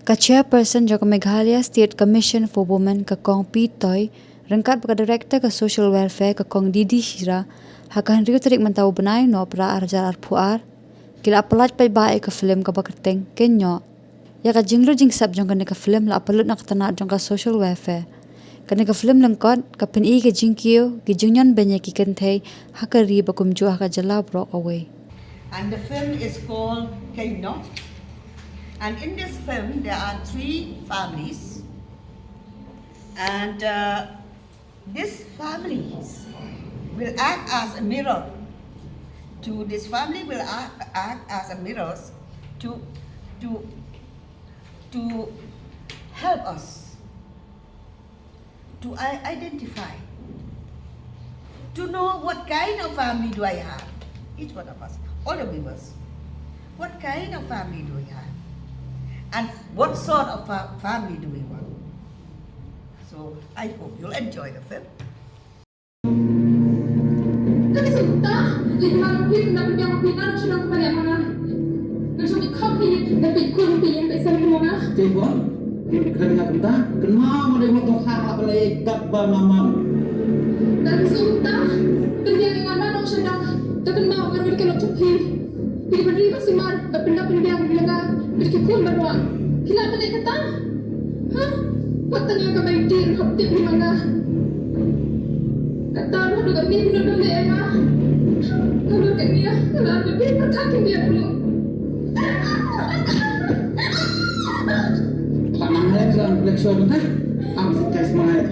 Ka chairperson jaka Meghalaya State Commission for Women ka kong Pitoy, rangkat baka director ka social welfare ka kong Didi Shira, hakan riyo tarik mantaw benay no pra arjar arpuar, kila apalat pay bae ka film ka bakerteng kenyo. Ya ka jinglo jing sab jong ka film la apalut nak tanah jong ka social welfare. Ka film lengkot ka peni ka jingkiyo, ki jungyan banyak ki kentay, hakari bakum jua ka jala brok away. And the film is called Kaino. And in this film, there are 3 families. And these families will act as a mirror. This family will act as a mirrors to help us to identify, to know what kind of family do I have, each one of us, all the viewers. What kind of family do we have? And what sort of family do we want? So I hope you'll enjoy the film. Resulta, lima lebih yang pinang sudah kepada mana? Langsung dikopi, tapi kopi yang besar mana? Coba, kerana kita kenal mulai waktu hara balik kabar nama. Dan resulta, kerja yang ada nong sedang takkan mau berwir kalau copi. Pilih beri masih mar, benda-benda yang bilang berkikun berwa. Kila balik kata, hah? Patanya ke baik dir, hati di mana? Kata lu dengan ni benar benar ya mah. Kalau kan dia, kalau lebih berkaki dia dulu. Tanah lagi kan, leksuar betul. Apa sih guys mana?